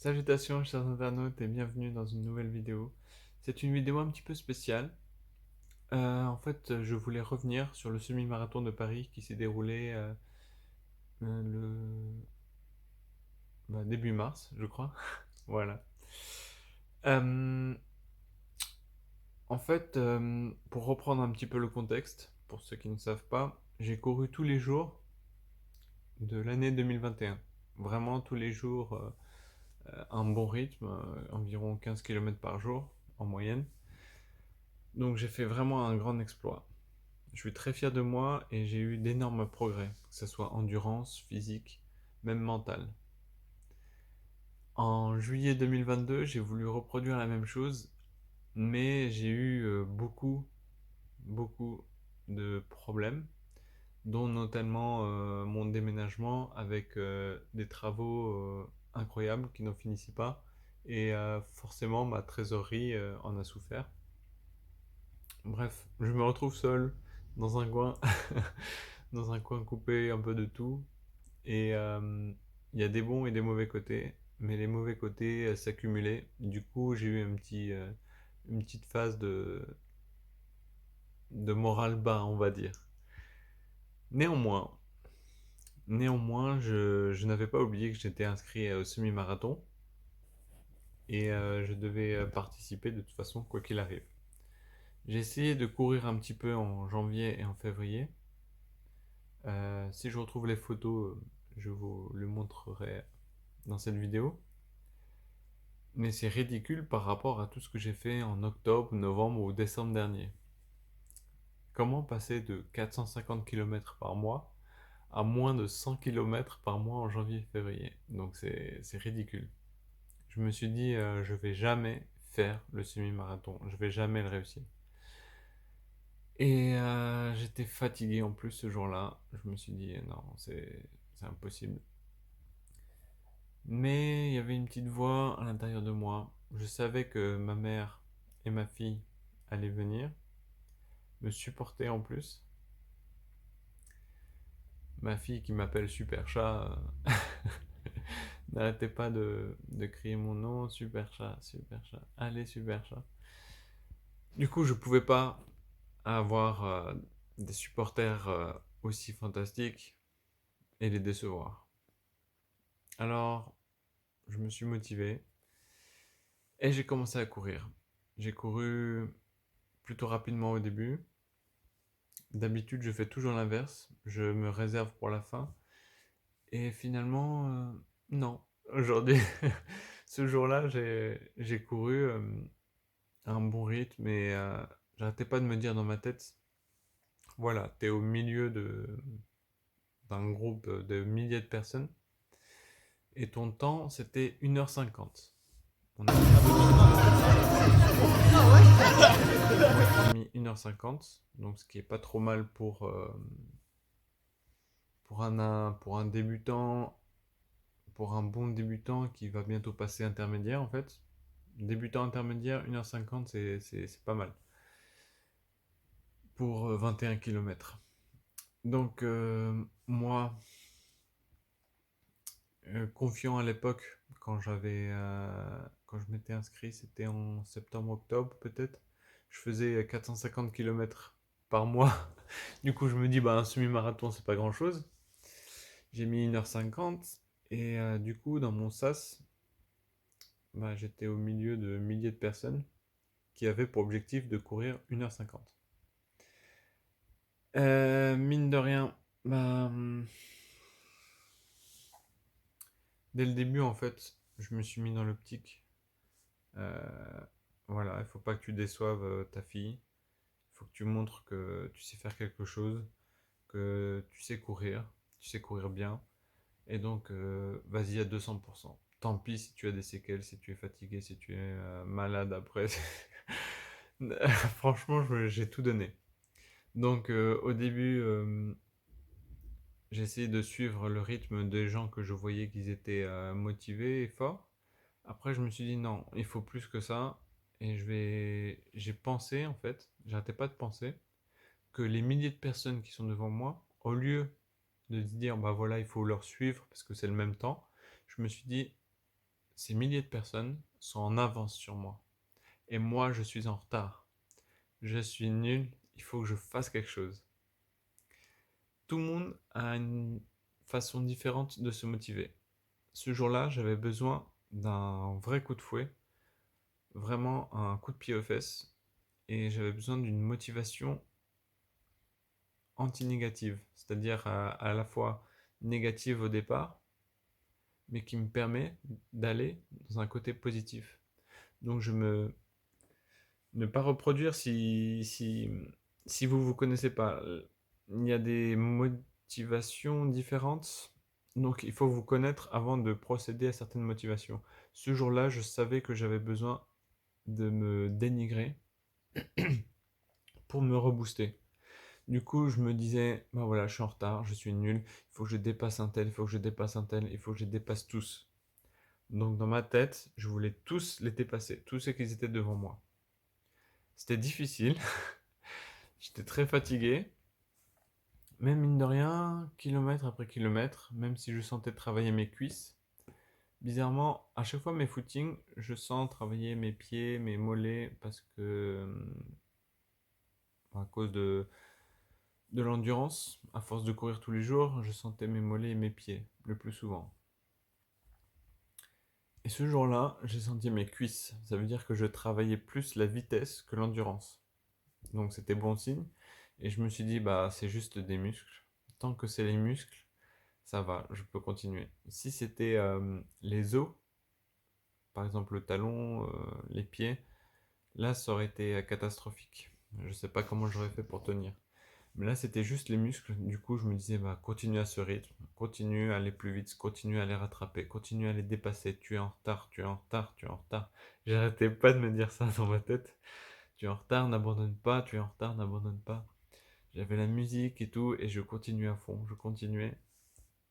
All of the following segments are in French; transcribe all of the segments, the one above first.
Salutations chers internautes et bienvenue dans une nouvelle vidéo. C'est une vidéo un petit peu spéciale. En fait, je voulais revenir sur le semi-marathon de Paris qui s'est déroulé le début mars, je crois. Voilà. Euh, pour reprendre un petit peu le contexte, pour ceux qui ne savent pas, j'ai couru tous les jours de l'année 2021. Vraiment tous les jours, un bon rythme, environ 15 km par jour en moyenne. Donc j'ai fait vraiment un grand exploit. Je suis très fier de moi et j'ai eu d'énormes progrès, que ce soit endurance, physique, même mental. En juillet 2022, j'ai voulu reproduire la même chose, mais j'ai eu beaucoup de problèmes, dont notamment mon déménagement avec des travaux incroyables qui n'en finissaient pas, et forcément ma trésorerie en a souffert. Bref, je me retrouve seul dans un coin, dans un coin coupé un peu de tout. Et il y a des bons et des mauvais côtés, mais les mauvais côtés s'accumulaient. Du coup, j'ai eu une petite phase de morale bas, on va dire. Néanmoins, je n'avais pas oublié que j'étais inscrit au semi-marathon et je devais participer de toute façon, quoi qu'il arrive. J'ai essayé de courir un petit peu en janvier et en février. Si je retrouve les photos, je vous le montrerai dans cette vidéo. Mais c'est ridicule par rapport à tout ce que j'ai fait en octobre, novembre ou décembre dernier. Comment passer de 450 km par mois à moins de 100 km par mois en janvier-février? Donc c'est ridicule. Je me suis dit, je vais jamais faire le semi-marathon, je vais jamais le réussir. Et j'étais fatigué en plus ce jour-là. Je me suis dit, non, c'est impossible. Mais il y avait une petite voix à l'intérieur de moi. Je savais que ma mère et ma fille allaient venir me supporter en plus. Ma fille qui m'appelle Super Chat n'arrêtait pas de crier mon nom, Super Chat, Super Chat, allez Super Chat. Du coup, je pouvais pas avoir des supporters aussi fantastiques et les décevoir. Alors, je me suis motivé et j'ai commencé à courir. J'ai couru plutôt rapidement au début. D'habitude, je fais toujours l'inverse. Je me réserve pour la fin. Et finalement, non. Aujourd'hui, ce jour-là, j'ai couru à un bon rythme et j'arrêtais pas de me dire dans ma tête, voilà, t'es au milieu d'un groupe de milliers de personnes et ton temps, c'était 1h50. On a mis 1h50, donc ce qui est pas trop mal pour un débutant, pour un bon débutant qui va bientôt passer intermédiaire en fait. Débutant intermédiaire, 1h50, c'est pas mal pour 21 km. Donc, moi, confiant à l'époque, quand je m'étais inscrit, c'était en septembre-octobre peut-être. Je faisais 450 km par mois. Du coup, je me dis, bah, un semi-marathon, c'est pas grand-chose. J'ai mis 1h50 et du coup, dans mon sas, bah, j'étais au milieu de milliers de personnes qui avaient pour objectif de courir 1h50. Mine de rien, bah, dès le début, en fait, je me suis mis dans l'optique. Voilà, il faut pas que tu déçoives ta fille. Il faut que tu montres que tu sais faire quelque chose, que tu sais courir bien. Et donc, vas-y à 200%. Tant pis si tu as des séquelles, si tu es fatigué, si tu es malade après. Franchement, j'ai tout donné. Donc, au début, j'ai essayé de suivre le rythme des gens que je voyais qu'ils étaient motivés et forts. Après, je me suis dit non, il faut plus que ça. Et j'ai pensé en fait, j'arrêtais pas de penser que les milliers de personnes qui sont devant moi, au lieu de se dire bah voilà, il faut leur suivre parce que c'est le même temps, je me suis dit ces milliers de personnes sont en avance sur moi. Et moi, je suis en retard. Je suis nul, il faut que je fasse quelque chose. Tout le monde a une façon différente de se motiver. Ce jour-là, j'avais besoin d'un vrai coup de fouet, vraiment un coup de pied aux fesses, et j'avais besoin d'une motivation anti-négative, c'est-à-dire à la fois négative au départ, mais qui me permet d'aller dans un côté positif. Donc je me ne pas reproduire si vous vous connaissez pas. Il y a des motivations différentes, donc il faut vous connaître avant de procéder à certaines motivations. Ce jour-là, je savais que j'avais besoin de me dénigrer pour me rebooster. Du coup, je me disais, bah voilà, je suis en retard, je suis nul, il faut que je dépasse un tel, il faut que je dépasse un tel, il faut que je dépasse tous. Donc dans ma tête, je voulais tous les dépasser, tous ceux qui étaient devant moi. C'était difficile, j'étais très fatigué, mais mine de rien, kilomètre après kilomètre, même si je sentais travailler mes cuisses, bizarrement, à chaque fois mes footings, je sens travailler mes pieds, mes mollets, parce que à cause de l'endurance, à force de courir tous les jours, je sentais mes mollets et mes pieds le plus souvent. Et ce jour-là, j'ai senti mes cuisses. Ça veut dire que je travaillais plus la vitesse que l'endurance. Donc c'était bon signe. Et je me suis dit, bah c'est juste des muscles. Tant que c'est les muscles, ça va, je peux continuer. Si c'était les os, par exemple le talon, les pieds, là ça aurait été catastrophique. Je sais pas comment j'aurais fait pour tenir. Mais là c'était juste les muscles. Du coup je me disais, bah continue à ce rythme, continue à aller plus vite, continue à les rattraper, continue à les dépasser. Tu es en retard, tu es en retard, tu es en retard. J'arrêtais pas de me dire ça dans ma tête. Tu es en retard, n'abandonne pas, tu es en retard, n'abandonne pas. J'avais la musique et tout, et je continuais à fond, je continuais.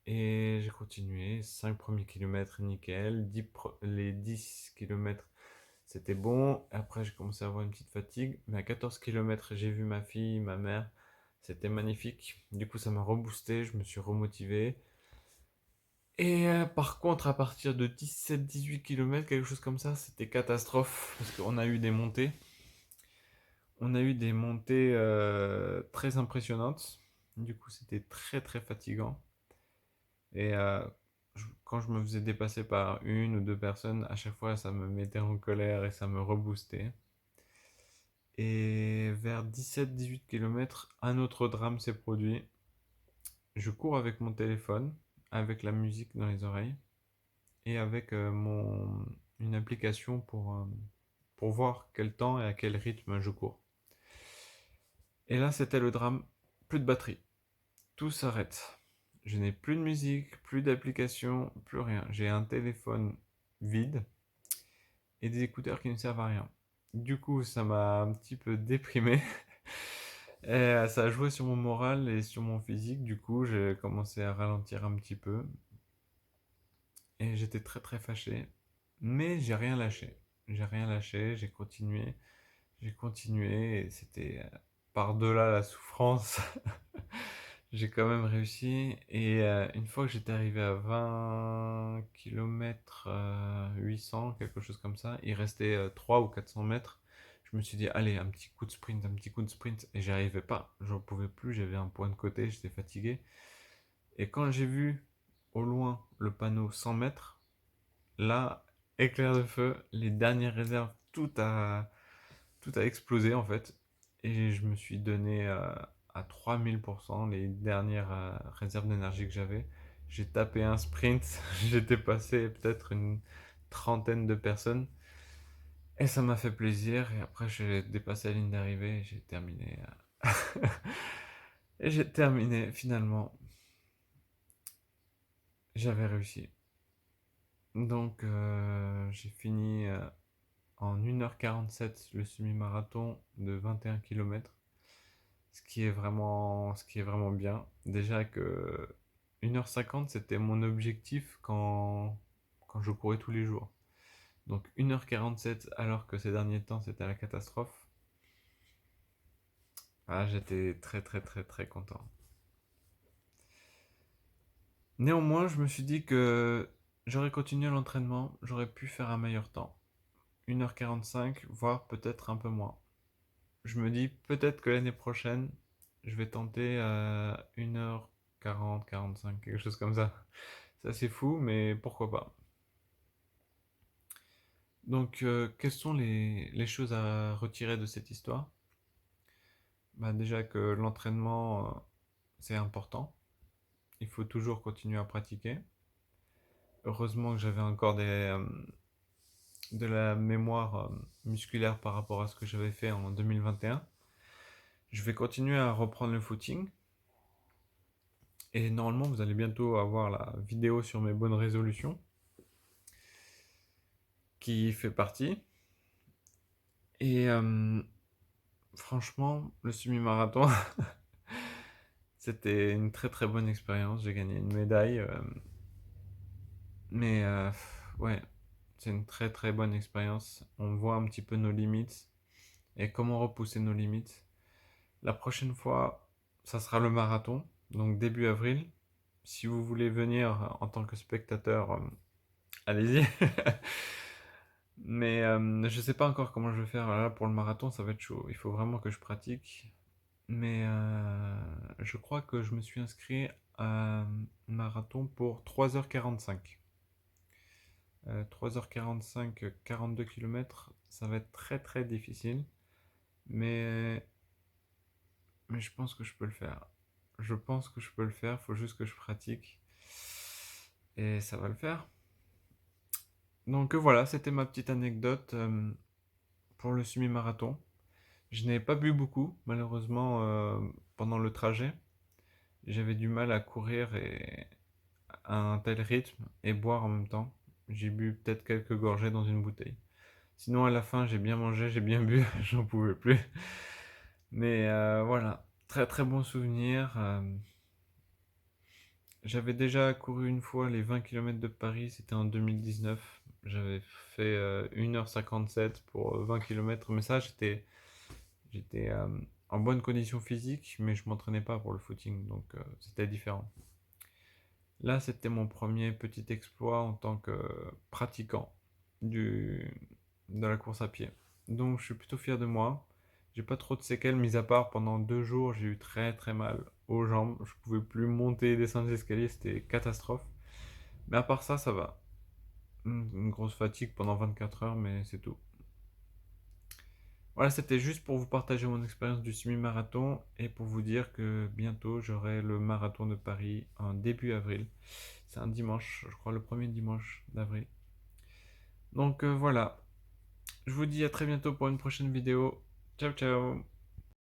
Et j'ai continué, 5 premiers kilomètres, nickel, les 10 kilomètres, c'était bon. Après, j'ai commencé à avoir une petite fatigue, mais à 14 kilomètres, j'ai vu ma fille, ma mère, c'était magnifique. Du coup, ça m'a reboosté, je me suis remotivé. Et par contre, à partir de 17-18 kilomètres, quelque chose comme ça, c'était catastrophe, parce qu'on a eu des montées. On a eu des montées très impressionnantes. Du coup, c'était très très fatigant. Et quand je me faisais dépasser par une ou deux personnes, à chaque fois, ça me mettait en colère et ça me reboostait. Et vers 17-18 km, un autre drame s'est produit. Je cours avec mon téléphone, avec la musique dans les oreilles et avec une application pour voir quel temps et à quel rythme je cours. Et là, c'était le drame. Plus de batterie. Tout s'arrête. Je n'ai plus de musique, plus d'application, plus rien. J'ai un téléphone vide et des écouteurs qui ne servent à rien. Du coup, ça m'a un petit peu déprimé. Et ça a joué sur mon moral et sur mon physique. Du coup, j'ai commencé à ralentir un petit peu. Et j'étais très très fâché. Mais j'ai rien lâché. J'ai rien lâché, j'ai continué. J'ai continué et c'était par-delà la souffrance. J'ai quand même réussi. Et une fois que j'étais arrivé à 20 km 800, quelque chose comme ça, il restait 300 ou 400 mètres. Je me suis dit, allez, un petit coup de sprint, un petit coup de sprint. Et j'y arrivais pas. J'en pouvais plus. J'avais un point de côté. J'étais fatigué. Et quand j'ai vu au loin le panneau 100 mètres, là, éclair de feu, les dernières réserves, tout a explosé en fait. Et je me suis donné à 3000% les dernières réserves d'énergie que j'avais. J'ai tapé un sprint, j'étais passé peut-être une trentaine de personnes. Et ça m'a fait plaisir. Et après, j'ai dépassé la ligne d'arrivée et j'ai terminé. Et j'ai terminé finalement. J'avais réussi. Donc, j'ai fini en 1h47 le semi-marathon de 21 km. Ce qui est vraiment bien. Déjà que 1h50 c'était mon objectif quand je courais tous les jours. Donc 1h47 alors que ces derniers temps c'était la catastrophe. Ah, j'étais très très très très content. Néanmoins, je me suis dit que j'aurais continué l'entraînement, j'aurais pu faire un meilleur temps. 1h45, voire peut-être un peu moins. Je me dis peut-être que l'année prochaine, je vais tenter 1h40, 45, quelque chose comme ça. C'est assez fou, mais pourquoi pas. Donc, quelles sont les choses à retirer de cette histoire? Bah, déjà que l'entraînement, c'est important. Il faut toujours continuer à pratiquer. Heureusement que j'avais encore de la mémoire musculaire par rapport à ce que j'avais fait en 2021. Je vais continuer à reprendre le footing. Et normalement, vous allez bientôt avoir la vidéo sur mes bonnes résolutions qui fait partie. Et franchement, le semi-marathon, c'était une très très bonne expérience. J'ai gagné une médaille. Mais ouais, c'est une très très bonne expérience. On voit un petit peu nos limites et comment repousser nos limites. La prochaine fois, ça sera le marathon, donc début avril. Si vous voulez venir en tant que spectateur, allez-y. Mais je sais pas encore comment je vais faire là pour le marathon, ça va être chaud. Il faut vraiment que je pratique. Mais je crois que je me suis inscrit à un marathon pour 3h45. 3h45, 42 km, ça va être très très difficile. Mais, mais je pense que je peux le faire. Je pense que je peux le faire, il faut juste que je pratique. Et ça va le faire. Donc voilà, c'était ma petite anecdote pour le semi-marathon. Je n'ai pas bu beaucoup, malheureusement, pendant le trajet. J'avais du mal à courir à un tel rythme et boire en même temps. J'ai bu peut-être quelques gorgées dans une bouteille. Sinon, à la fin, j'ai bien mangé, j'ai bien bu, j'en pouvais plus. Mais voilà, très très bon souvenir. J'avais déjà couru une fois les 20 km de Paris, c'était en 2019. J'avais fait 1h57 pour 20 km, mais ça, j'étais en bonne condition physique, mais je m'entraînais pas pour le footing, donc c'était différent. Là, c'était mon premier petit exploit en tant que pratiquant du, de la course à pied. Donc, je suis plutôt fier de moi. J'ai pas trop de séquelles, mis à part pendant 2 jours, j'ai eu très très mal aux jambes. Je pouvais plus monter et descendre les escaliers, c'était catastrophe. Mais à part ça, ça va. Une grosse fatigue pendant 24 heures, mais c'est tout. Voilà, c'était juste pour vous partager mon expérience du semi-marathon et pour vous dire que bientôt j'aurai le marathon de Paris en début avril. C'est un dimanche, je crois le premier dimanche d'avril. Donc voilà, je vous dis à très bientôt pour une prochaine vidéo. Ciao ciao.